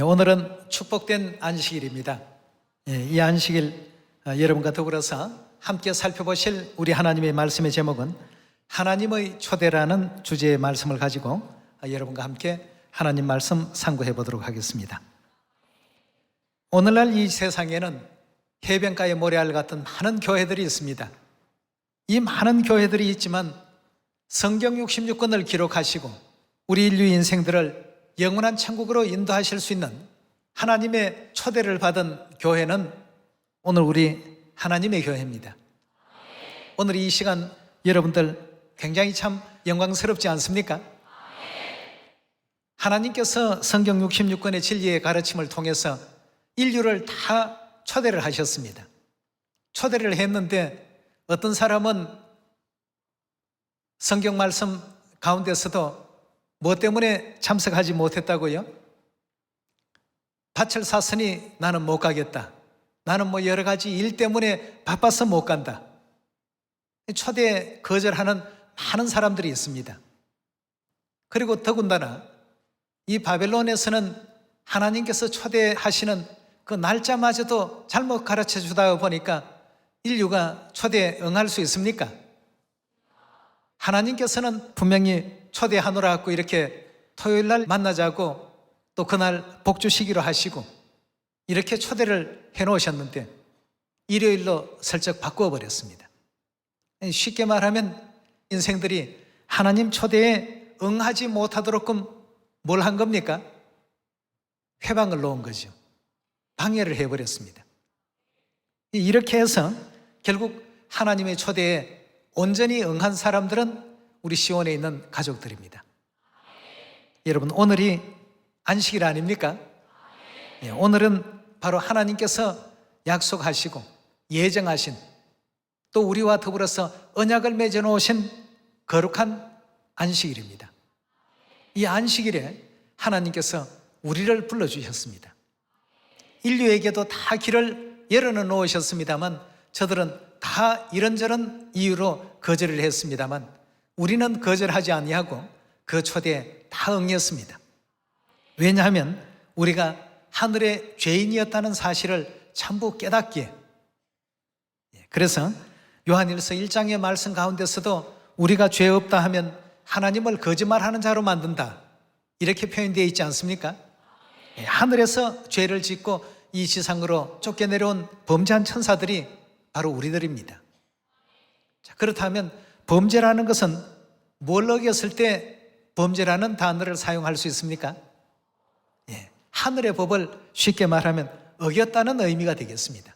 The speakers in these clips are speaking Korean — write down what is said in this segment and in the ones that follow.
오늘은 축복된 안식일입니다. 이 안식일 여러분과 더불어서 함께 살펴보실 우리 하나님의 말씀의 제목은 하나님의 초대라는 주제의 말씀을 가지고 여러분과 함께 하나님 말씀 상고해 보도록 하겠습니다. 오늘날 이 세상에는 해변가의 모래알 같은 많은 교회들이 있습니다. 이 많은 교회들이 있지만 성경 66권을 기록하시고 우리 인류 인생들을 영원한 천국으로 인도하실 수 있는 하나님의 초대를 받은 교회는 오늘 우리 하나님의 교회입니다. 오늘 이 시간 여러분들 굉장히 참 영광스럽지 않습니까? 하나님께서 성경 66권의 진리의 가르침을 통해서 인류를 다 초대를 하셨습니다. 초대를 했는데 어떤 사람은 성경 말씀 가운데서도 뭐 때문에 참석하지 못했다고요? 밭을 샀으니 나는 못 가겠다. 나는 뭐 여러 가지 일 때문에 바빠서 못 간다. 초대 거절하는 많은 사람들이 있습니다. 그리고 더군다나 이 바벨론에서는 하나님께서 초대하시는 그 날짜마저도 잘못 가르쳐 주다 보니까 인류가 초대에 응할 수 있습니까? 하나님께서는 분명히 초대하노라 하고 이렇게 토요일 날 만나자고 또 그날 복 주시기로 하시고 이렇게 초대를 해놓으셨는데 일요일로 슬쩍 바꾸어 버렸습니다. 쉽게 말하면 인생들이 하나님 초대에 응하지 못하도록끔 뭘 한 겁니까? 회방을 놓은 거죠. 방해를 해버렸습니다. 이렇게 해서 결국 하나님의 초대에 온전히 응한 사람들은 우리 시온에 있는 가족들입니다. 여러분, 오늘이 안식일 아닙니까? 오늘은 바로 하나님께서 약속하시고 예정하신 또 우리와 더불어서 언약을 맺어 놓으신 거룩한 안식일입니다. 이 안식일에 하나님께서 우리를 불러주셨습니다. 인류에게도 다 길을 열어놓으셨습니다만 저들은 다 이런저런 이유로 거절을 했습니다만 우리는 거절하지 아니하고 그 초대에 다 응했습니다. 왜냐하면 우리가 하늘의 죄인이었다는 사실을 전부 깨닫기에, 그래서 요한일서 1장의 말씀 가운데서도 우리가 죄 없다 하면 하나님을 거짓말하는 자로 만든다 이렇게 표현되어 있지 않습니까? 하늘에서 죄를 짓고 이 지상으로 쫓겨내려온 범죄한 천사들이 바로 우리들입니다. 자, 그렇다면 범죄라는 것은 뭘 어겼을 때 범죄라는 단어를 사용할 수 있습니까? 하늘의 법을 쉽게 말하면 어겼다는 의미가 되겠습니다.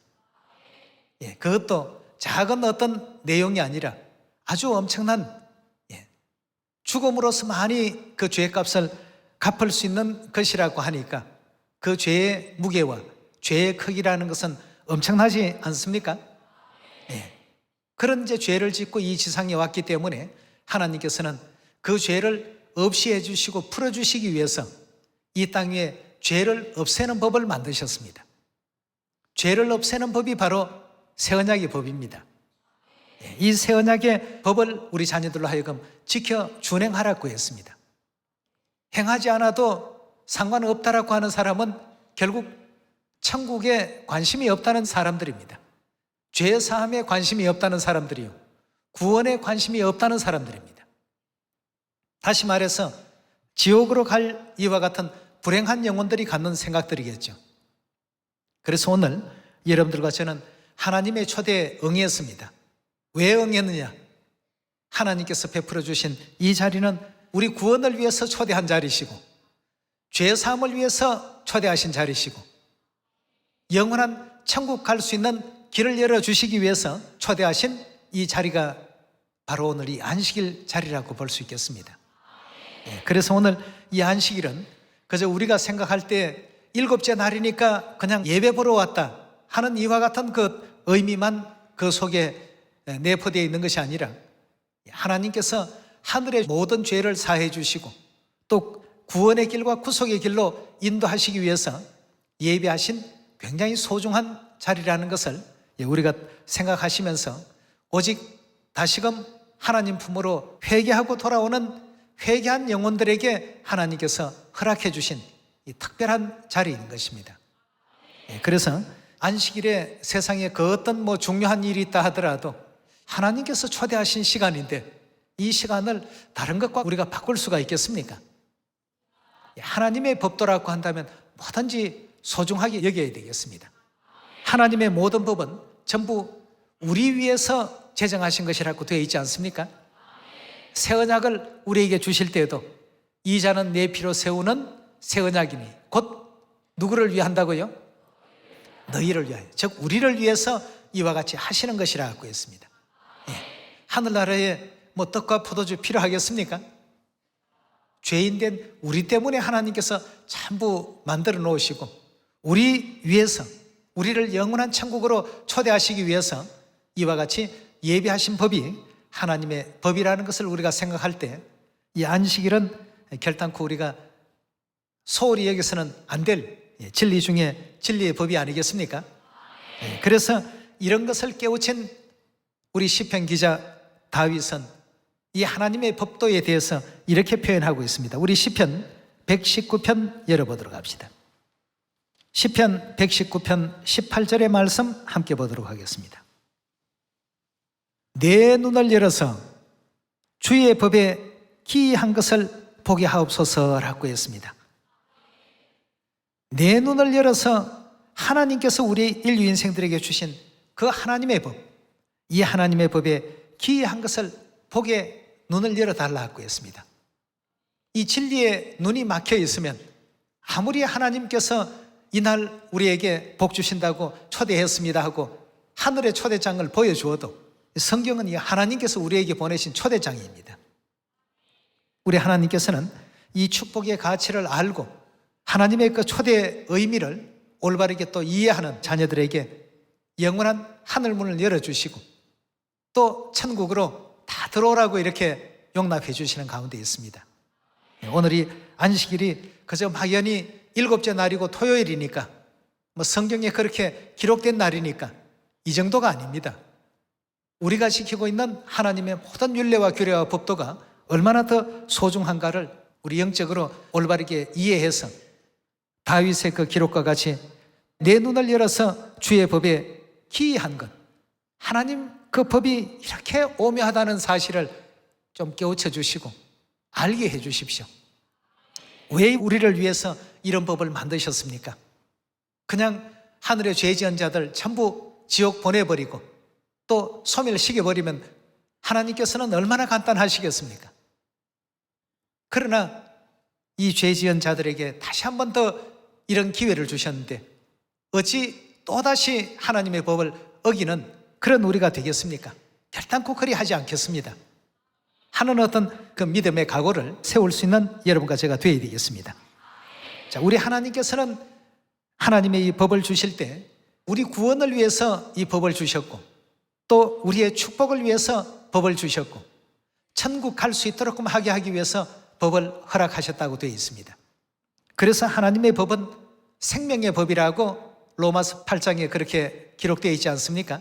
그것도 작은 어떤 내용이 아니라 아주 엄청난 죽음으로서 많이 그 죄값을 갚을 수 있는 것이라고 하니까 그 죄의 무게와 죄의 크기라는 것은 엄청나지 않습니까? 그런 이제 죄를 짓고 이 지상에 왔기 때문에 하나님께서는 그 죄를 없이 해주시고 풀어주시기 위해서 이 땅 위에 죄를 없애는 법을 만드셨습니다. 죄를 없애는 법이 바로 새 언약의 법입니다. 이 새 언약의 법을 우리 자녀들로 하여금 지켜 준행하라고 했습니다. 행하지 않아도 상관없다라고 하는 사람은 결국 천국에 관심이 없다는 사람들입니다. 죄 사함에 관심이 없다는 사람들이요, 구원에 관심이 없다는 사람들입니다. 다시 말해서 지옥으로 갈 이와 같은 불행한 영혼들이 갖는 생각들이겠죠. 그래서 오늘 여러분들과 저는 하나님의 초대에 응했습니다. 왜 응했느냐? 하나님께서 베풀어 주신 이 자리는 우리 구원을 위해서 초대한 자리시고 죄 사함을 위해서 초대하신 자리시고 영원한 천국 갈 수 있는 길을 열어주시기 위해서 초대하신 이 자리가 바로 오늘 이 안식일 자리라고 볼 수 있겠습니다. 그래서 오늘 이 안식일은 그저 우리가 생각할 때 일곱째 날이니까 그냥 예배 보러 왔다 하는 이와 같은 그 의미만 그 속에 내포되어 있는 것이 아니라 하나님께서 하늘의 모든 죄를 사해 주시고 또 구원의 길과 구속의 길로 인도하시기 위해서 예배하신 굉장히 소중한 자리라는 것을 우리가 생각하시면서 오직 다시금 하나님 품으로 회개하고 돌아오는 회개한 영혼들에게 하나님께서 허락해 주신 이 특별한 자리인 것입니다. 그래서 안식일에 세상에 그 어떤 중요한 일이 있다 하더라도 하나님께서 초대하신 시간인데 이 시간을 다른 것과 우리가 바꿀 수가 있겠습니까? 하나님의 법도라고 한다면 뭐든지 소중하게 여겨야 되겠습니다. 하나님의 모든 법은 전부 우리 위해서 제정하신 것이라고 되어 있지 않습니까? 새 언약을 우리에게 주실 때에도 이 자는 내 피로 세우는 새 언약이니 곧 누구를 위한다고요? 너희를 위하여, 즉 우리를 위해서 이와 같이 하시는 것이라고 했습니다. 하늘나라에 떡과 포도주 필요하겠습니까? 죄인된 우리 때문에 하나님께서 전부 만들어 놓으시고 우리 위해서 우리를 영원한 천국으로 초대하시기 위해서 이와 같이 예비하신 법이 하나님의 법이라는 것을 우리가 생각할 때 이 안식일은 결단코 우리가 소홀히 여기서는 안 될 진리 중에 진리의 법이 아니겠습니까? 그래서 이런 것을 깨우친 우리 시편 기자 다윗은 이 하나님의 법도에 대해서 이렇게 표현하고 있습니다. 우리 시편 119편 열어보도록 합시다. 시편 119편 18절의 말씀 함께 보도록 하겠습니다. 내 눈을 열어서 주의 법에 기이한 것을 보게 하옵소서라고 했습니다. 내 눈을 열어서 하나님께서 우리 인류 인생들에게 주신 그 하나님의 법, 이 하나님의 법에 기이한 것을 보게 눈을 열어달라고 했습니다. 이 진리에 눈이 막혀 있으면 아무리 하나님께서 이날 우리에게 복 주신다고 초대했습니다 하고 하늘의 초대장을 보여주어도 성경은 이 하나님께서 우리에게 보내신 초대장입니다. 우리 하나님께서는 이 축복의 가치를 알고 하나님의 그 초대의 의미를 올바르게 또 이해하는 자녀들에게 영원한 하늘문을 열어주시고 또 천국으로 다 들어오라고 이렇게 용납해 주시는 가운데 있습니다. 오늘이 안식일이 그저 막연히 7째 날이고 토요일이니까 성경에 그렇게 기록된 날이니까 이 정도가 아닙니다. 우리가 지키고 있는 하나님의 모든 율례와 규례와 법도가 얼마나 더 소중한가를 우리 영적으로 올바르게 이해해서 다윗의 그 기록과 같이 내 눈을 열어서 주의 법에 기이한 것, 하나님 그 법이 이렇게 오묘하다는 사실을 좀 깨우쳐 주시고 알게 해 주십시오. 왜 우리를 위해서 이런 법을 만드셨습니까? 그냥 하늘의 죄 지은 자들 전부 지옥 보내버리고 또 소멸시켜버리면 하나님께서는 얼마나 간단하시겠습니까? 그러나 이 죄 지은 자들에게 다시 한 번 더 이런 기회를 주셨는데 어찌 또다시 하나님의 법을 어기는 그런 우리가 되겠습니까? 결단코 그리 하지 않겠습니다. 하는 어떤 그 믿음의 각오를 세울 수 있는 여러분과 제가 되어야 되겠습니다. 자, 우리 하나님께서는 하나님의 이 법을 주실 때 우리 구원을 위해서 이 법을 주셨고 또 우리의 축복을 위해서 법을 주셨고 천국 갈 수 있도록 하게 하기 위해서 법을 허락하셨다고 되어 있습니다. 그래서 하나님의 법은 생명의 법이라고 로마서 8장에 그렇게 기록되어 있지 않습니까?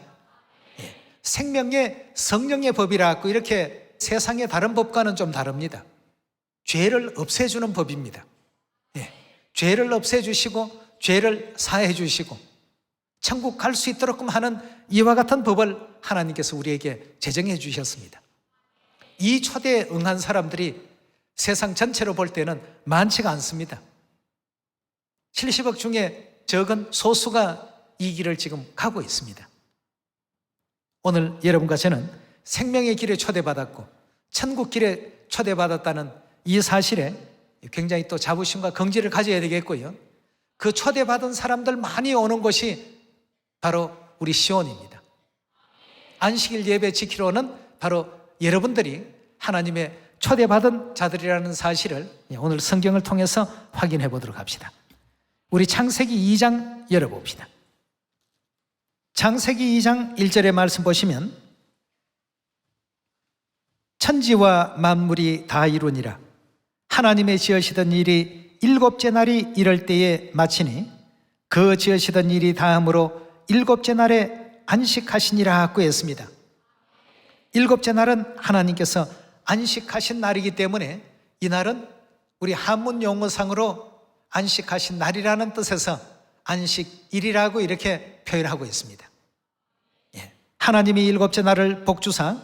생명의 성령의 법이라고 이렇게 세상의 다른 법과는 좀 다릅니다. 죄를 없애주는 법입니다. 죄를 없애주시고 죄를 사해 주시고 천국 갈 수 있도록 하는 이와 같은 법을 하나님께서 우리에게 제정해 주셨습니다. 이 초대에 응한 사람들이 세상 전체로 볼 때는 많지가 않습니다. 70억 중에 적은 소수가 이 길을 지금 가고 있습니다. 오늘 여러분과 저는 생명의 길에 초대받았고 천국 길에 초대받았다는 이 사실에 굉장히 또 자부심과 긍지를 가져야 되겠고요. 그 초대받은 사람들 많이 오는 곳이 바로 우리 시온입니다. 안식일 예배 지키러는 바로 여러분들이 하나님의 초대받은 자들이라는 사실을 오늘 성경을 통해서 확인해 보도록 합시다. 우리 창세기 2장 열어봅시다. 창세기 2장 1절의 말씀 보시면 천지와 만물이 다 이루니라. 하나님의 지으시던 일이 7째 날이 이럴 때에 마치니 그 지으시던 일이 다함으로 7째 날에 안식하시니라 하고 했습니다. 7째 날은 하나님께서 안식하신 날이기 때문에 이 날은 우리 한문 용어상으로 안식하신 날이라는 뜻에서 안식일이라고 이렇게 표현하고 있습니다. 하나님이 일곱째 날을 복주사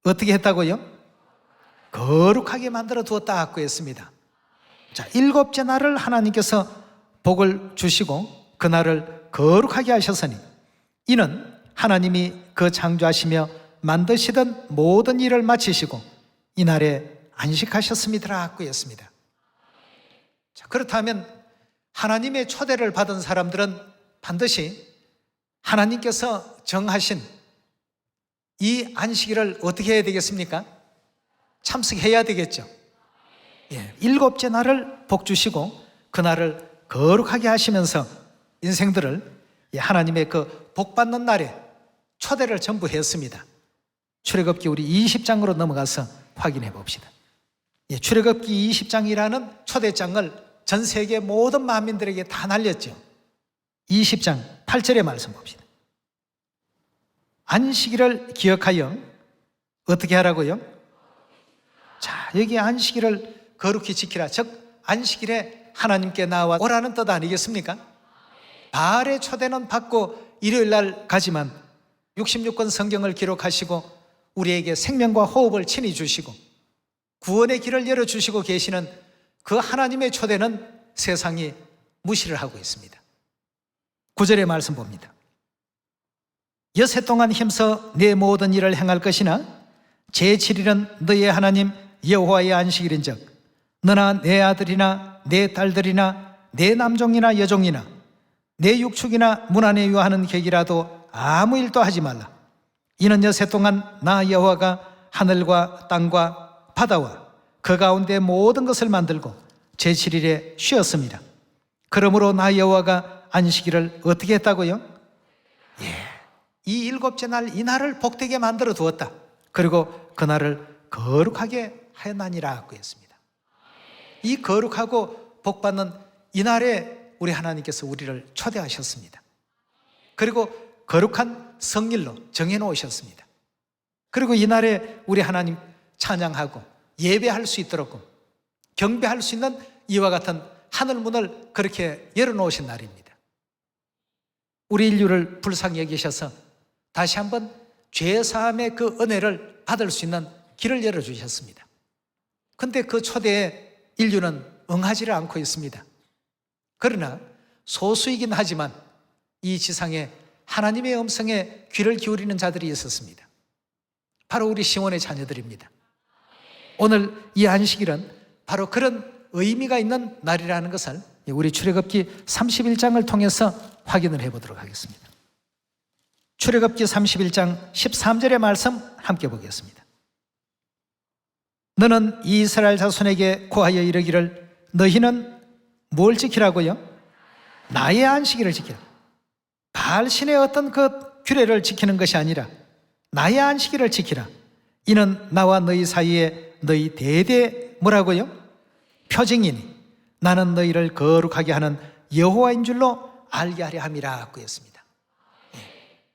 어떻게 했다고요? 거룩하게 만들어 두었다고 했습니다. 자, 일곱째 날을 하나님께서 복을 주시고 그날을 거룩하게 하셨으니 이는 하나님이 그 창조하시며 만드시던 모든 일을 마치시고 이날에 안식하셨습니다라고 했습니다. 자, 그렇다면 하나님의 초대를 받은 사람들은 반드시 하나님께서 정하신 이 안식일을 어떻게 해야 되겠습니까? 참석해야 되겠죠. 일곱째 날을 복주시고 그날을 거룩하게 하시면서 인생들을 하나님의 그 복받는 날에 초대를 전부 했습니다. 출애굽기 우리 20장으로 넘어가서 확인해 봅시다. 출애굽기 20장이라는 초대장을 전 세계 모든 만민들에게 다 날렸죠. 20장 8절의 말씀 봅시다. 안식일을 기억하여 어떻게 하라고요? 자, 여기 안식일을 거룩히 지키라. 즉 안식일에 하나님께 나와 오라는 뜻 아니겠습니까? 바알의 초대는 받고 일요일 날 가지만 66권 성경을 기록하시고 우리에게 생명과 호흡을 친히 주시고 구원의 길을 열어주시고 계시는 그 하나님의 초대는 세상이 무시를 하고 있습니다. 9절의 말씀 봅니다. 여세 동안 힘써 내 모든 일을 행할 것이나 제7일은 너의 하나님 여호와의 안식일인즉 너나 내 아들이나 내 딸들이나 내 남종이나 여종이나 내 육축이나 문 안에 유하는 객이라도 아무 일도 하지 말라. 이는 여세 동안 나 여호와가 하늘과 땅과 바다와 그 가운데 모든 것을 만들고 제7일에 쉬었습니다. 그러므로 나 여호와가 안식일을 어떻게 했다고요? 이 일곱째 날 이 날을 복되게 만들어 두었다. 그리고 그날을 거룩하게 하였나니라고 했습니다. 이 거룩하고 복받는 이 날에 우리 하나님께서 우리를 초대하셨습니다. 그리고 거룩한 성일로 정해놓으셨습니다. 그리고 이 날에 우리 하나님 찬양하고 예배할 수 있도록 경배할 수 있는 이와 같은 하늘문을 그렇게 열어놓으신 날입니다. 우리 인류를 불쌍히 여기셔서 다시 한번 죄사함의 그 은혜를 받을 수 있는 길을 열어주셨습니다. 그런데 그 초대에 인류는 응하지를 않고 있습니다. 그러나 소수이긴 하지만 이 지상에 하나님의 음성에 귀를 기울이는 자들이 있었습니다. 바로 우리 시온의 자녀들입니다. 오늘 이 안식일은 바로 그런 의미가 있는 날이라는 것을 우리 출애굽기 31장을 통해서 확인을 해보도록 하겠습니다. 출애굽기 31장 13절의 말씀 함께 보겠습니다. 너는 이스라엘 자손에게 고하여 이르기를 너희는 뭘 지키라고요? 나의 안식일을 지키라. 바알 신의 어떤 그 규례를 지키는 것이 아니라 나의 안식일을 지키라. 이는 나와 너희 사이에 너희 대대 뭐라고요? 표징이니 나는 너희를 거룩하게 하는 여호와인 줄로 알게 하려 함이라고 했습니다.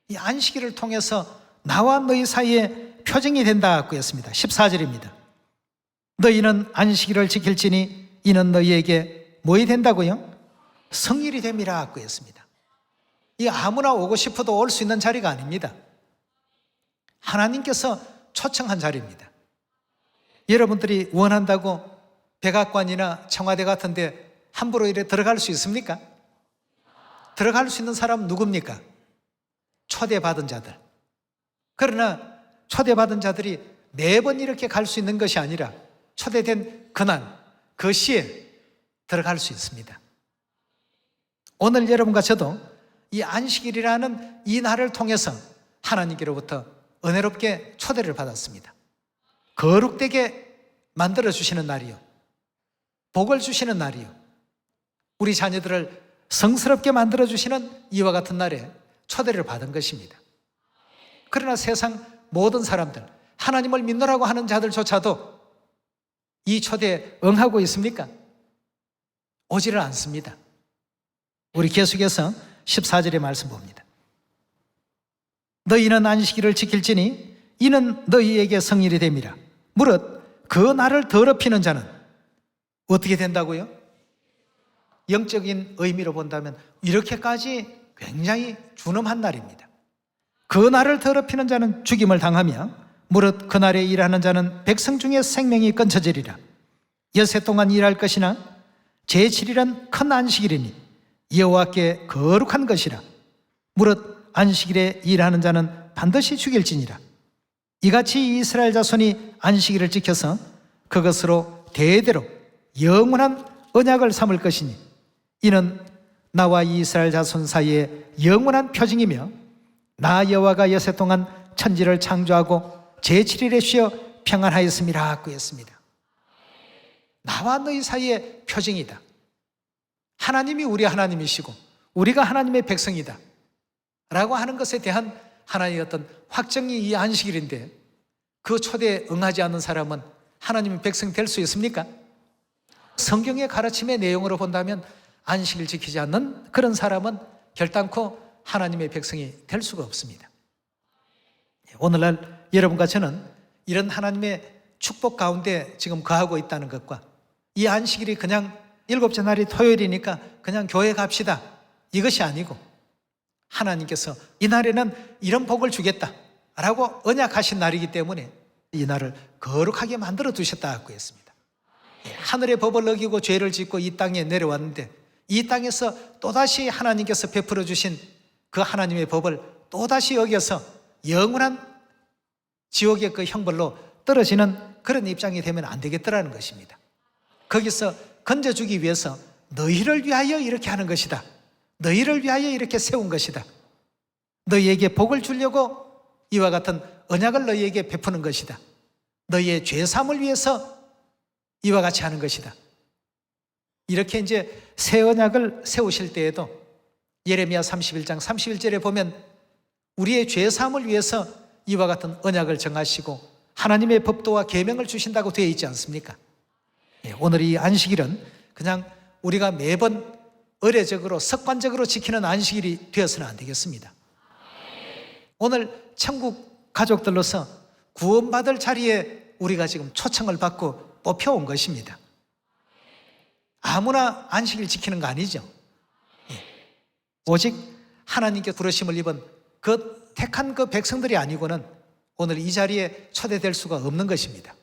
이 안식일을 통해서 나와 너희 사이에 표징이 된다고 했습니다. 14절입니다. 너희는 안식일을 지킬지니 이는 너희에게 뭐이 된다고요? 성일이 됨이라고 했습니다. 이 아무나 오고 싶어도 올 수 있는 자리가 아닙니다. 하나님께서 초청한 자리입니다. 여러분들이 원한다고 백악관이나 청와대 같은 데 함부로 이래 들어갈 수 있습니까? 들어갈 수 있는 사람은 누굽니까? 초대받은 자들. 그러나 초대받은 자들이 매번 이렇게 갈 수 있는 것이 아니라 초대된 그날, 그 시에 들어갈 수 있습니다. 오늘 여러분과 저도 이 안식일이라는 이 날을 통해서 하나님께로부터 은혜롭게 초대를 받았습니다. 거룩되게 만들어주시는 날이요, 복을 주시는 날이요, 우리 자녀들을 성스럽게 만들어주시는 이와 같은 날에 초대를 받은 것입니다. 그러나 세상 모든 사람들, 하나님을 믿노라고 하는 자들조차도 이 초대에 응하고 있습니까? 오지를 않습니다. 우리 계속해서 14절의 말씀 봅니다. 너희는 안식일을 지킬지니 이는 너희에게 성일이 됨이라. 무릇 그 날을 더럽히는 자는 어떻게 된다고요? 영적인 의미로 본다면 이렇게까지 굉장히 준엄한 날입니다. 그 날을 더럽히는 자는 죽임을 당하며 무릇 그날에 일하는 자는 백성 중에 생명이 끊어지리라. 여세 동안 일할 것이나 제7일은 큰 안식일이니 여호와께 거룩한 것이라. 무릇 안식일에 일하는 자는 반드시 죽일지니라. 이같이 이스라엘 자손이 안식일을 지켜서 그것으로 대대로 영원한 언약을 삼을 것이니 이는 나와 이스라엘 자손 사이에 영원한 표징이며 나 여호와가 여세 동안 천지를 창조하고 제7일에 쉬어 평안하였음이라 하였습니다. 나와 너희 사이의 표징이다. 하나님이 우리 하나님이시고 우리가 하나님의 백성이다 라고 하는 것에 대한 하나님의 어떤 확정이 이 안식일인데, 그 초대에 응하지 않는 사람은 하나님의 백성 될 수 있습니까? 성경의 가르침의 내용으로 본다면 안식일 지키지 않는 그런 사람은 결단코 하나님의 백성이 될 수가 없습니다. 오늘날 여러분과 저는 이런 하나님의 축복 가운데 지금 거하고 있다는 것과, 이 안식일이 그냥 일곱째 날이 토요일이니까 그냥 교회 갑시다, 이것이 아니고 하나님께서 이 날에는 이런 복을 주겠다 라고 언약하신 날이기 때문에 이 날을 거룩하게 만들어 두셨다고 했습니다. 하늘의 법을 어기고 죄를 짓고 이 땅에 내려왔는데, 이 땅에서 또다시 하나님께서 베풀어 주신 그 하나님의 법을 또다시 어겨서 영원한 지옥의 그 형벌로 떨어지는 그런 입장이 되면 안 되겠더라는 것입니다. 거기서 건져주기 위해서 너희를 위하여 이렇게 하는 것이다, 너희를 위하여 이렇게 세운 것이다, 너희에게 복을 주려고 이와 같은 언약을 너희에게 베푸는 것이다, 너희의 죄사함을 위해서 이와 같이 하는 것이다. 이렇게 이제 새 언약을 세우실 때에도 예레미야 31장 31절에 보면 우리의 죄사함을 위해서 이와 같은 언약을 정하시고 하나님의 법도와 계명을 주신다고 되어 있지 않습니까? 오늘 이 안식일은 그냥 우리가 매번 의례적으로 습관적으로 지키는 안식일이 되어서는 안 되겠습니다. 오늘 천국 가족들로서 구원받을 자리에 우리가 지금 초청을 받고 뽑혀온 것입니다. 아무나 안식일 지키는 거 아니죠. 오직 하나님께 부르심을 입은 그 택한 그 백성들이 아니고는 오늘 이 자리에 초대될 수가 없는 것입니다.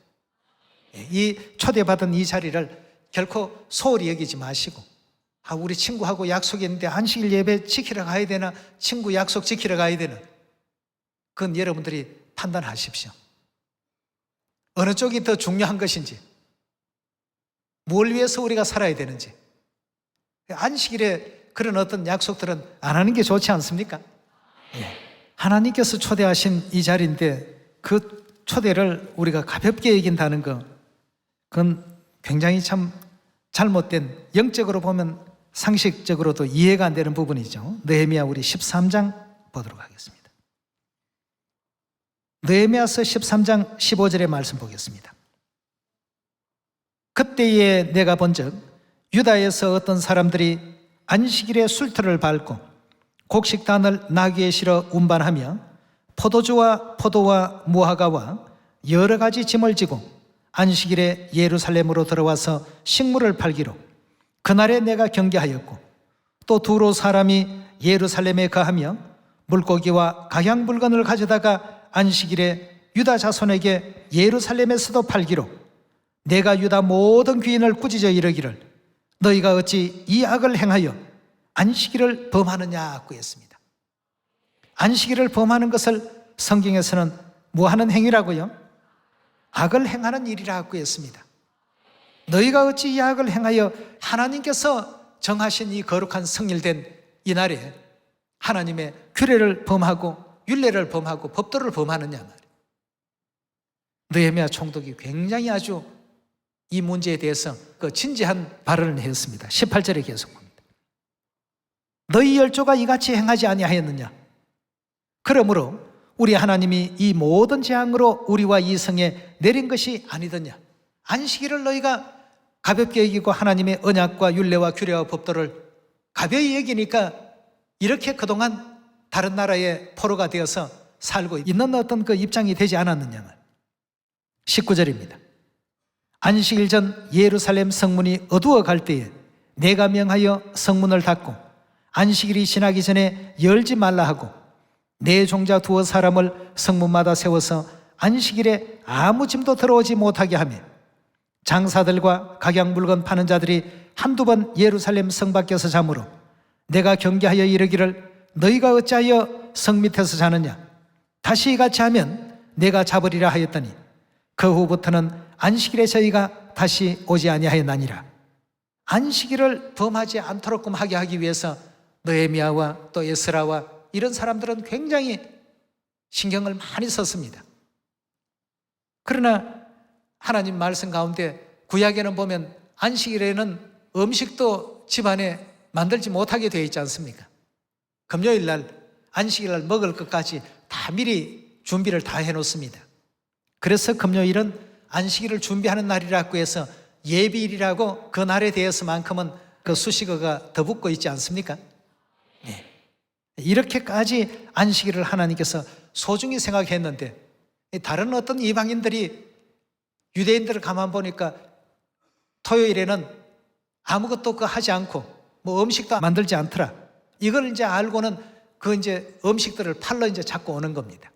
이 초대받은 이 자리를 결코 소홀히 여기지 마시고, 우리 친구하고 약속이 있는데 안식일 예배 지키러 가야 되나, 친구 약속 지키러 가야 되나, 그건 여러분들이 판단하십시오. 어느 쪽이 더 중요한 것인지, 뭘 위해서 우리가 살아야 되는지. 안식일에 그런 어떤 약속들은 안 하는 게 좋지 않습니까? 하나님께서 초대하신 이 자리인데 그 초대를 우리가 가볍게 여긴다는 거, 그건 굉장히 참 잘못된, 영적으로 보면 상식적으로도 이해가 안 되는 부분이죠. 느헤미야 우리 13장 보도록 하겠습니다. 느헤미야서 13장 15절의 말씀 보겠습니다. 그때에 내가 본즉 유다에서 어떤 사람들이 안식일에 술터를 밟고 곡식단을 나귀에 실어 운반하며 포도주와 포도와 무화과와 여러 가지 짐을 지고 안식일에 예루살렘으로 들어와서 식물을 팔기로 그날에 내가 경계하였고, 또 두로 사람이 예루살렘에 거하며 물고기와 각양 물건을 가져다가 안식일에 유다 자손에게 예루살렘에서도 팔기로 내가 유다 모든 귀인을 꾸짖어 이르기를 너희가 어찌 이 악을 행하여 안식일을 범하느냐고 했습니다. 안식일을 범하는 것을 성경에서는 뭐 하는 행위라고요? 악을 행하는 일이라고 했습니다. 너희가 어찌 이 악을 행하여 하나님께서 정하신 이 거룩한 성일된 이 날에 하나님의 규례를 범하고 율례를 범하고 법도를 범하느냐 말이에요. 느헤미야 총독이 굉장히 아주 이 문제에 대해서 그 진지한 발언을 했습니다. 18절에 계속 봅니다. 너희 열조가 이같이 행하지 아니하였느냐? 그러므로 우리 하나님이 이 모든 재앙으로 우리와 이 성에 내린 것이 아니더냐? 안식일을 너희가 가볍게 여기고 하나님의 언약과 율례와 규례와 법도를 가벼이 여기니까 이렇게 그동안 다른 나라의 포로가 되어서 살고 있는 어떤 그 입장이 되지 않았느냐? 19절입니다. 안식일 전 예루살렘 성문이 어두워 갈 때에 내가 명하여 성문을 닫고 안식일이 지나기 전에 열지 말라 하고 내 종자 두어 사람을 성문마다 세워서 안식일에 아무 짐도 들어오지 못하게 하며 장사들과 각양 물건 파는 자들이 한두 번 예루살렘 성 밖에서 자므로 내가 경계하여 이르기를 너희가 어찌하여 성 밑에서 자느냐 다시 이같이 하면 내가 잡으리라 하였더니 그 후부터는 안식일에 저희가 다시 오지 아니하였나니라. 안식일을 범하지 않도록끔 하게 하기 위해서 느헤미야와 또 에스라와 이런 사람들은 굉장히 신경을 많이 썼습니다. 그러나 하나님 말씀 가운데 구약에는 보면 안식일에는 음식도 집안에 만들지 못하게 되어 있지 않습니까? 금요일 날 안식일 날 먹을 것까지 다 미리 준비를 다 해놓습니다. 그래서 금요일은 안식일을 준비하는 날이라고 해서 예비일이라고 그 날에 대해서만큼은 그 수식어가 더 붙고 있지 않습니까? 네. 이렇게까지 안식일을 하나님께서 소중히 생각했는데 다른 어떤 이방인들이 유대인들을 가만 보니까 토요일에는 아무것도 하지 않고 뭐 음식도 만들지 않더라. 이걸 이제 알고는 그 이제 음식들을 팔러 이제 자꾸 오는 겁니다.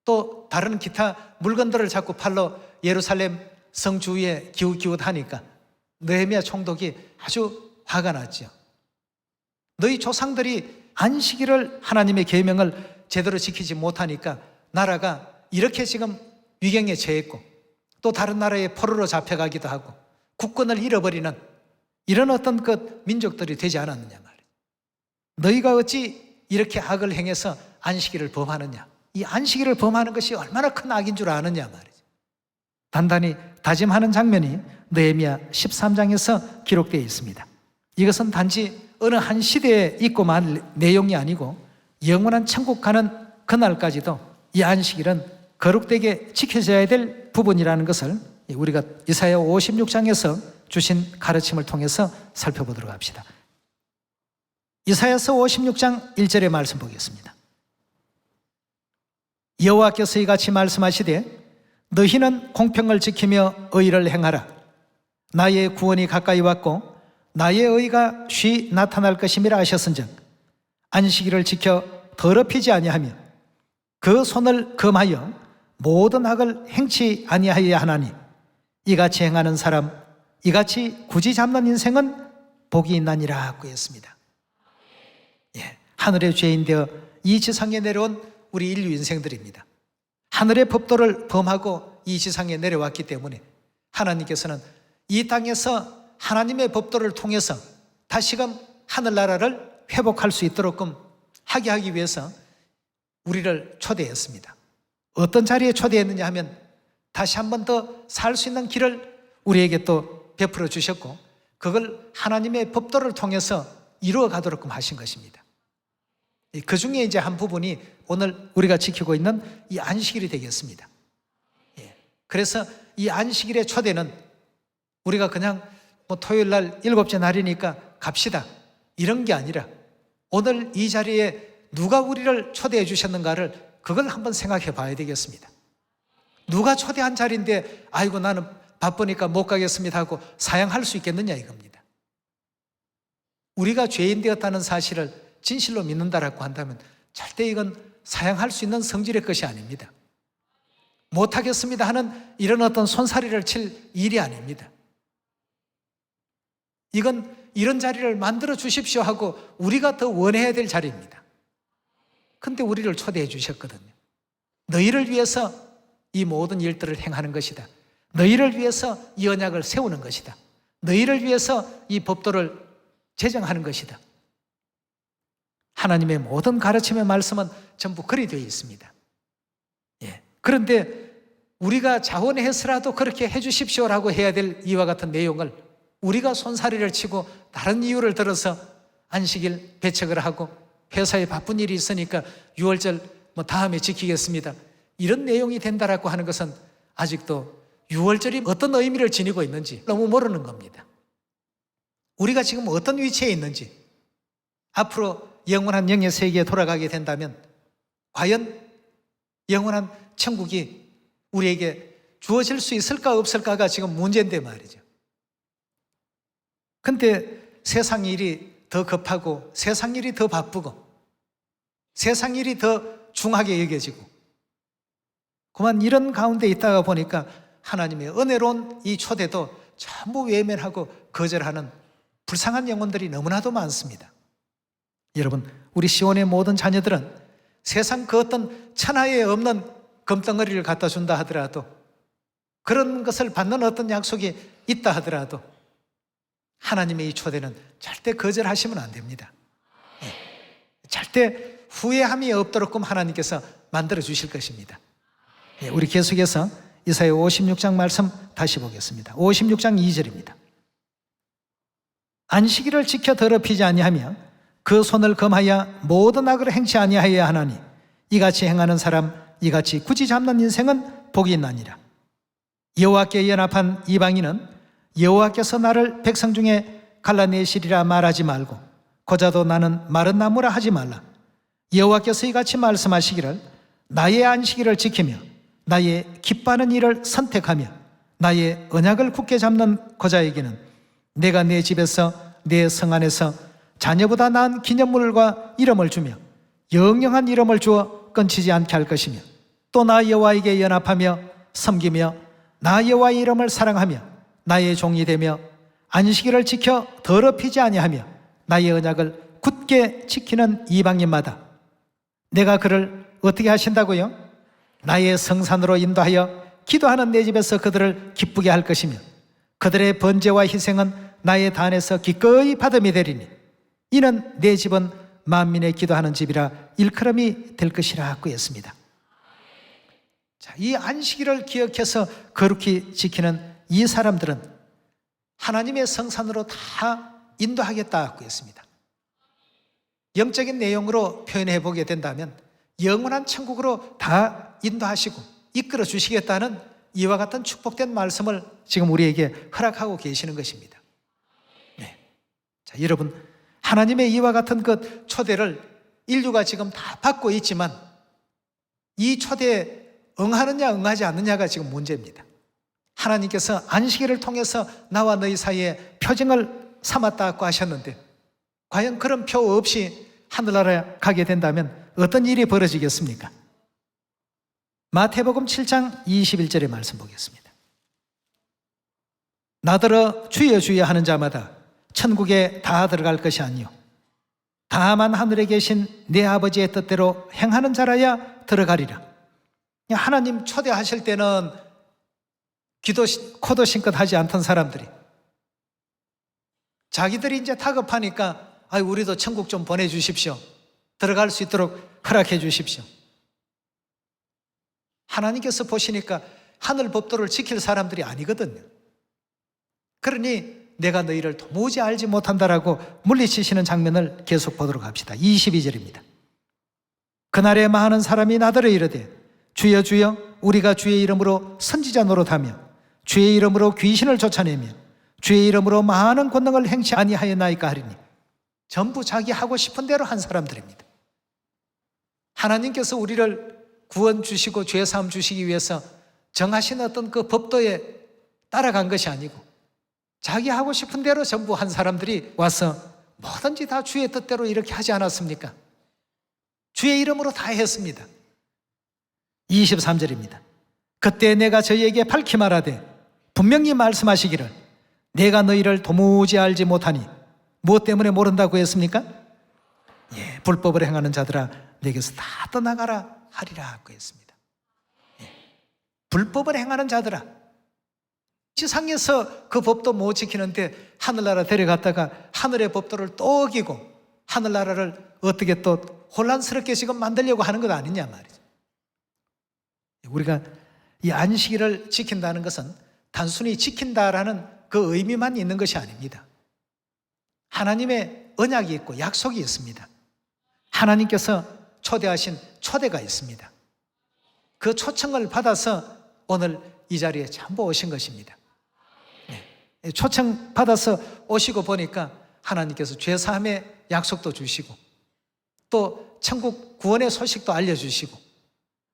또 다른 기타 물건들을 자꾸 팔러 예루살렘 성 주위에 기웃기웃하니까 느헤미야 총독이 아주 화가 났죠. 너희 조상들이 안식일을 하나님의 계명을 제대로 지키지 못하니까 나라가 이렇게 지금 위경에 처했고 또 다른 나라에 포로로 잡혀가기도 하고 국권을 잃어버리는 이런 어떤 그 민족들이 되지 않았느냐 말이에요. 너희가 어찌 이렇게 악을 행해서 안식일을 범하느냐. 이 안식일을 범하는 것이 얼마나 큰 악인 줄 아느냐 말이죠. 단단히 다짐하는 장면이 느헤미야 13장에서 기록되어 있습니다. 이것은 단지 어느 한 시대에 있고 말 내용이 아니고 영원한 천국 가는 그날까지도 이 안식일은 거룩되게 지켜져야 될 부분이라는 것을 우리가 이사야 56장에서 주신 가르침을 통해서 살펴보도록 합시다. 이사야서 56장 1절의 말씀 보겠습니다. 여호와께서 이같이 말씀하시되 너희는 공평을 지키며 의를 행하라. 나의 구원이 가까이 왔고 나의 의가 쉬 나타날 것임이라 하셨은즉 안식일을 지켜 더럽히지 아니하며 그 손을 금하여 모든 악을 행치 아니하여야 하나니 이같이 행하는 사람 이같이 굳이 잡는 인생은 복이 있나니라고 했습니다. 하늘의 죄인 되어 이 지상에 내려온 우리 인류 인생들입니다. 하늘의 법도를 범하고 이 지상에 내려왔기 때문에 하나님께서는 이 땅에서 하나님의 법도를 통해서 다시금 하늘나라를 회복할 수 있도록끔 하게 하기 위해서 우리를 초대했습니다. 어떤 자리에 초대했느냐 하면 다시 한 번 더 살 수 있는 길을 우리에게 또 베풀어 주셨고 그걸 하나님의 법도를 통해서 이루어 가도록끔 하신 것입니다. 그 중에 이제 한 부분이 오늘 우리가 지키고 있는 이 안식일이 되겠습니다. 그래서 이 안식일의 초대는 우리가 그냥 뭐 토요일 날 7째 날이니까 갑시다 이런 게 아니라 오늘 이 자리에 누가 우리를 초대해 주셨는가를 그걸 한번 생각해 봐야 되겠습니다. 누가 초대한 자리인데 아이고 나는 바쁘니까 못 가겠습니다 하고 사양할 수 있겠느냐 이겁니다. 우리가 죄인 되었다는 사실을 진실로 믿는다라고 한다면 절대 이건 사양할 수 있는 성질의 것이 아닙니다. 못하겠습니다 하는 이런 어떤 손사리를 칠 일이 아닙니다. 이건 이런 자리를 만들어 주십시오 하고 우리가 더 원해야 될 자리입니다. 근데 우리를 초대해 주셨거든요. 너희를 위해서 이 모든 일들을 행하는 것이다. 너희를 위해서 이 언약을 세우는 것이다. 너희를 위해서 이 법도를 제정하는 것이다. 하나님의 모든 가르침의 말씀은 전부 그리 되어 있습니다. 그런데 우리가 자원해서라도 그렇게 해 주십시오라고 해야 될 이와 같은 내용을 우리가 손사리를 치고 다른 이유를 들어서 안식일 배척을 하고 회사에 바쁜 일이 있으니까 6월절 뭐 다음에 지키겠습니다. 이런 내용이 된다라고 하는 것은 아직도 6월절이 어떤 의미를 지니고 있는지 너무 모르는 겁니다. 우리가 지금 어떤 위치에 있는지 앞으로 영원한 영의 세계에 돌아가게 된다면 과연 영원한 천국이 우리에게 주어질 수 있을까 없을까가 지금 문제인데 말이죠. 근데 세상 일이 더 급하고 세상 일이 더 바쁘고 세상 일이 더 중하게 여겨지고 그만 이런 가운데 있다가 보니까 하나님의 은혜로운 이 초대도 전부 외면하고 거절하는 불쌍한 영혼들이 너무나도 많습니다. 여러분, 우리 시온의 모든 자녀들은 세상 그 어떤 천하에 없는 금덩어리를 갖다 준다 하더라도 그런 것을 받는 어떤 약속이 있다 하더라도 하나님의 이 초대는 절대 거절하시면 안 됩니다. 절대 후회함이 없도록끔 하나님께서 만들어 주실 것입니다. 우리 계속해서 이사야 56장 말씀 다시 보겠습니다. 56장 2절입니다. 안식일을 지켜 더럽히지 아니하며 그 손을 금하여 모든 악을 행치 아니하여야 하나니 이같이 행하는 사람 이같이 굳이 잡는 인생은 복이 있나니라. 여호와께 연합한 이방인은 여호와께서 나를 백성 중에 갈라내시리라 말하지 말고 고자도 나는 마른 나무라 하지 말라. 여호와께서 이같이 말씀하시기를 나의 안식일을 지키며 나의 기뻐하는 일을 선택하며 나의 언약을 굳게 잡는 고자에게는 내가 내 집에서 내 성 안에서 자녀보다 나은 기념물과 이름을 주며 영영한 이름을 주어 끊치지 않게 할 것이며 또 나 여호와에게 연합하며 섬기며 나 여호와의 이름을 사랑하며 나의 종이 되며 안식일을 지켜 더럽히지 아니하며 나의 언약을 굳게 지키는 이방인마다 내가 그를 어떻게 하신다고요? 나의 성산으로 인도하여 기도하는 내 집에서 그들을 기쁘게 할 것이며 그들의 번제와 희생은 나의 단에서 기꺼이 받음이 되리니 이는 내 집은 만민의 기도하는 집이라 일컬음이 될 것이라 하고 했습니다. 자, 이 안식일을 기억해서 거룩히 지키는 이 사람들은 하나님의 성산으로 다 인도하겠다 하고 했습니다. 영적인 내용으로 표현해 보게 된다면 영원한 천국으로 다 인도하시고 이끌어 주시겠다는 이와 같은 축복된 말씀을 지금 우리에게 허락하고 계시는 것입니다. 네. 자, 여러분, 하나님의 이와 같은 그 초대를 인류가 지금 다 받고 있지만 이 초대에 응하느냐 응하지 않느냐가 지금 문제입니다. 하나님께서 안식일을 통해서 나와 너희 사이에 표징을 삼았다고 하셨는데 과연 그런 표 없이 하늘나라에 가게 된다면 어떤 일이 벌어지겠습니까? 마태복음 7장 21절의 말씀 보겠습니다. 나더러 주여 주여 하는 자마다 천국에 다 들어갈 것이 아니요 다만 하늘에 계신 내 아버지의 뜻대로 행하는 자라야 들어가리라. 하나님 초대하실 때는 코도 신껏 하지 않던 사람들이 자기들이 이제 다급하니까 우리도 천국 좀 보내주십시오. 들어갈 수 있도록 허락해 주십시오. 하나님께서 보시니까 하늘 법도를 지킬 사람들이 아니거든요. 그러니 내가 너희를 도무지 알지 못한다라고 물리치시는 장면을 계속 보도록 합시다. 22절입니다. 그날에 많은 사람이 나더러 이르되 주여 주여 우리가 주의 이름으로 선지자 노릇하며 주의 이름으로 귀신을 쫓아내며 주의 이름으로 많은 권능을 행치 아니하였나이까 하리니 전부 자기 하고 싶은 대로 한 사람들입니다. 하나님께서 우리를 구원 주시고 죄 사함 주시기 위해서 정하신 어떤 그 법도에 따라간 것이 아니고 자기 하고 싶은 대로 전부 한 사람들이 와서 뭐든지 다 주의 뜻대로 이렇게 하지 않았습니까? 주의 이름으로 다 했습니다. 23절입니다. 그때 내가 저희에게 밝히 말하되 분명히 말씀하시기를 내가 너희를 도무지 알지 못하니 무엇 때문에 모른다고 했습니까? 불법을 행하는 자들아 내게서 다 떠나가라 하리라 하고 했습니다. 불법을 행하는 자들아, 지상에서 그 법도 못 지키는데 하늘나라 데려갔다가 하늘의 법도를 또 어기고 하늘나라를 어떻게 또 혼란스럽게 지금 만들려고 하는 것 아니냐 말이죠. 우리가 이 안식일을 지킨다는 것은 단순히 지킨다라는 그 의미만 있는 것이 아닙니다. 하나님의 언약이 있고 약속이 있습니다. 하나님께서 초대하신 초대가 있습니다. 그 초청을 받아서 오늘 이 자리에 전부 오신 것입니다. 초청 받아서 오시고 보니까 하나님께서 죄사함의 약속도 주시고 또 천국 구원의 소식도 알려주시고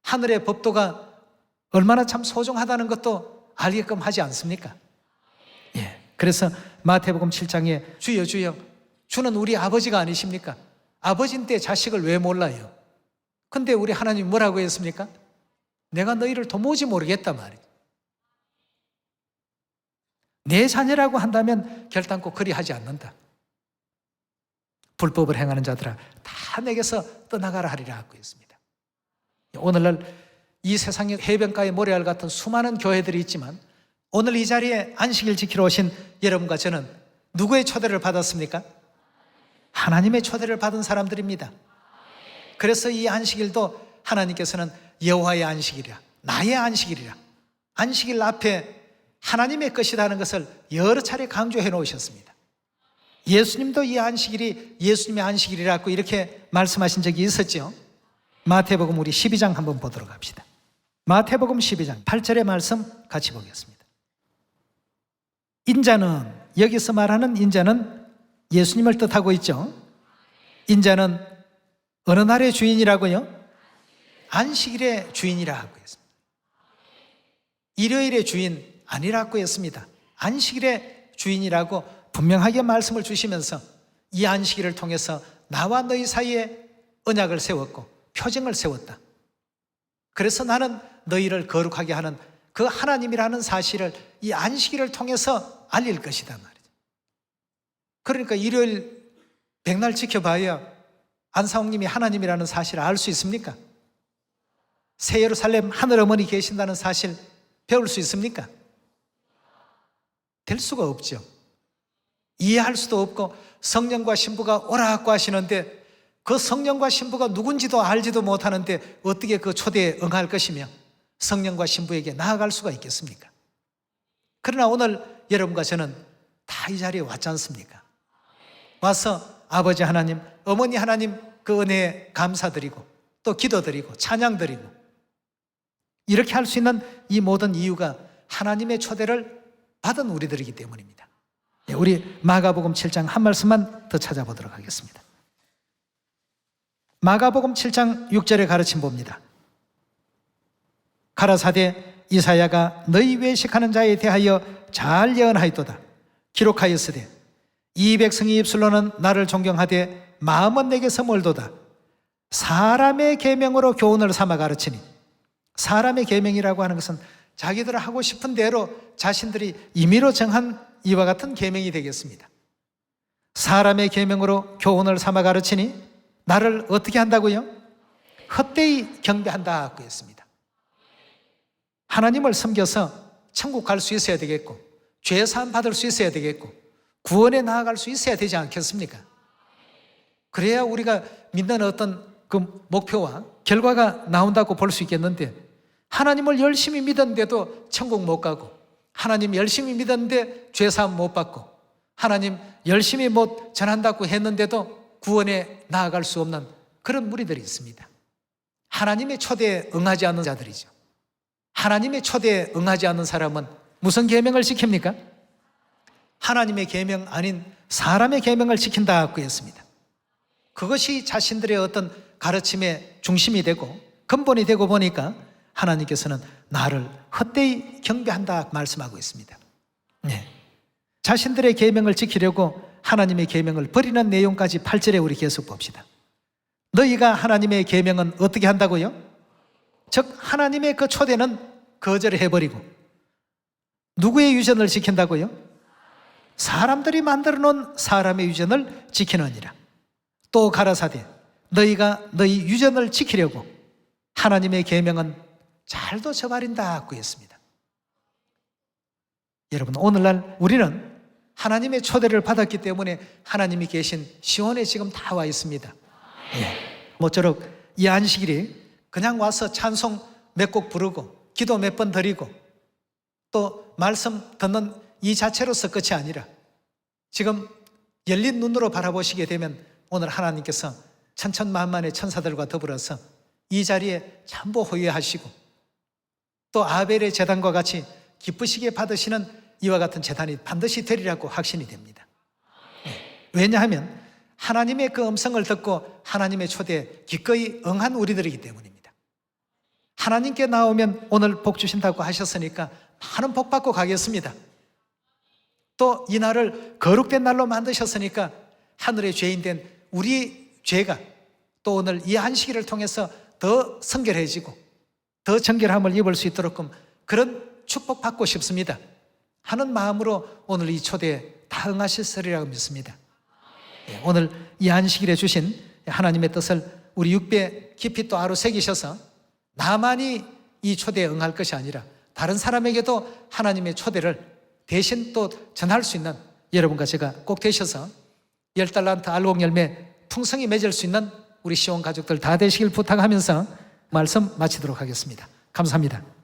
하늘의 법도가 얼마나 참 소중하다는 것도 알게끔 하지 않습니까? 그래서 마태복음 7장에 주여 주여 주는 우리 아버지가 아니십니까? 아버지인데 자식을 왜 몰라요? 근데 우리 하나님 뭐라고 했습니까? 내가 너희를 도무지 모르겠다 말이에요. 내 자녀라고 한다면 결단코 그리 하지 않는다. 불법을 행하는 자들아 다 내게서 떠나가라 하리라 하고 있습니다. 오늘날 이 세상의 해변가의 모래알 같은 수많은 교회들이 있지만 오늘 이 자리에 안식일 지키러 오신 여러분과 저는 누구의 초대를 받았습니까? 하나님의 초대를 받은 사람들입니다. 그래서 이 안식일도 하나님께서는 여호와의 안식일이라, 나의 안식일이라, 안식일 앞에 하나님의 것이라는 것을 여러 차례 강조해 놓으셨습니다. 예수님도 이 안식일이 예수님의 안식일이라고 이렇게 말씀하신 적이 있었죠. 마태복음 우리 12장 한번 보도록 합시다. 마태복음 12장 8절의 말씀 같이 보겠습니다. 인자는, 여기서 말하는 인자는 예수님을 뜻하고 있죠. 인자는 어느 날의 주인이라고요? 안식일의 주인이라 하고 있습니다. 일요일의 주인 아니라고 했습니다. 안식일의 주인이라고 분명하게 말씀을 주시면서 이 안식일을 통해서 나와 너희 사이에 언약을 세웠고 표징을 세웠다. 그래서 나는 너희를 거룩하게 하는 그 하나님이라는 사실을 이 안식일을 통해서 알릴 것이다 말이죠. 그러니까 일요일 백날 지켜봐야 안사홍님이 하나님이라는 사실을 알 수 있습니까? 새 예루살렘 하늘어머니 계신다는 사실 배울 수 있습니까? 될 수가 없죠. 이해할 수도 없고 성령과 신부가 오라고 하시는데 그 성령과 신부가 누군지도 알지도 못하는데 어떻게 그 초대에 응할 것이며 성령과 신부에게 나아갈 수가 있겠습니까? 그러나 오늘 여러분과 저는 다 이 자리에 왔지 않습니까? 와서 아버지 하나님, 어머니 하나님 그 은혜에 감사드리고 또 기도드리고 찬양드리고 이렇게 할 수 있는 이 모든 이유가 하나님의 초대를 받은 우리들이기 때문입니다. 우리 마가복음 7장 한 말씀만 더 찾아보도록 하겠습니다. 마가복음 7장 6절의 가르침 봅니다. 가라사대 이사야가 너희 외식하는 자에 대하여 잘 예언하였도다. 기록하였으되 이 백성의 입술로는 나를 존경하되 마음은 내게서 멀도다. 사람의 계명으로 교훈을 삼아 가르치니, 사람의 계명이라고 하는 것은 자기들 하고 싶은 대로 자신들이 임의로 정한 이와 같은 계명이 되겠습니다. 사람의 계명으로 교훈을 삼아 가르치니 나를 어떻게 한다고요? 헛되이 경배한다고 했습니다. 하나님을 섬겨서 천국 갈 수 있어야 되겠고 죄 사함 받을 수 있어야 되겠고 구원에 나아갈 수 있어야 되지 않겠습니까? 그래야 우리가 믿는 어떤 그 목표와 결과가 나온다고 볼 수 있겠는데 하나님을 열심히 믿었는데도 천국 못 가고 하나님 열심히 믿었는데 죄 사함 못 받고 하나님 열심히 못 전한다고 했는데도 구원에 나아갈 수 없는 그런 무리들이 있습니다. 하나님의 초대에 응하지 않는 자들이죠. 하나님의 초대에 응하지 않는 사람은 무슨 계명을 지킵니까? 하나님의 계명 아닌 사람의 계명을 지킨다고 했습니다. 그것이 자신들의 어떤 가르침의 중심이 되고 근본이 되고 보니까 하나님께서는 나를 헛되이 경배한다 말씀하고 있습니다. 네. 자신들의 계명을 지키려고 하나님의 계명을 버리는 내용까지 8절에 우리 계속 봅시다. 너희가 하나님의 계명은 어떻게 한다고요? 즉 하나님의 그 초대는 거절해버리고 누구의 유전을 지킨다고요? 사람들이 만들어 놓은 사람의 유전을 지키느니라. 또 가라사대 너희가 너희 유전을 지키려고 하나님의 계명은 잘도 저버린다고 했습니다. 여러분 오늘날 우리는 하나님의 초대를 받았기 때문에 하나님이 계신 시온에 지금 다 와 있습니다. 모쪼록 이 안식일이 그냥 와서 찬송 몇 곡 부르고 기도 몇 번 드리고 또 말씀 듣는 이 자체로서 끝이 아니라 지금 열린 눈으로 바라보시게 되면 오늘 하나님께서 천천만만의 천사들과 더불어서 이 자리에 전부 호위하시고 또 아벨의 제단과 같이 기쁘시게 받으시는 이와 같은 제단이 반드시 되리라고 확신이 됩니다. 왜냐하면 하나님의 그 음성을 듣고 하나님의 초대에 기꺼이 응한 우리들이기 때문입니다. 하나님께 나오면 오늘 복 주신다고 하셨으니까 많은 복 받고 가겠습니다. 또 이 날을 거룩된 날로 만드셨으니까 하늘의 죄인된 우리 죄가 또 오늘 이 안식일을 통해서 더 성결해지고 더 정결함을 입을 수 있도록 그런 축복받고 싶습니다 하는 마음으로 오늘 이 초대에 다 응하셨으리라고 믿습니다. 오늘 이 안식일에 주신 하나님의 뜻을 우리 육배에 깊이 또 아로새기셔서 나만이 이 초대에 응할 것이 아니라 다른 사람에게도 하나님의 초대를 대신 또 전할 수 있는 여러분과 제가 꼭 되셔서 10달란트 알곡 열매 풍성히 맺을 수 있는 우리 시온 가족들 다 되시길 부탁하면서 말씀 마치도록 하겠습니다. 감사합니다.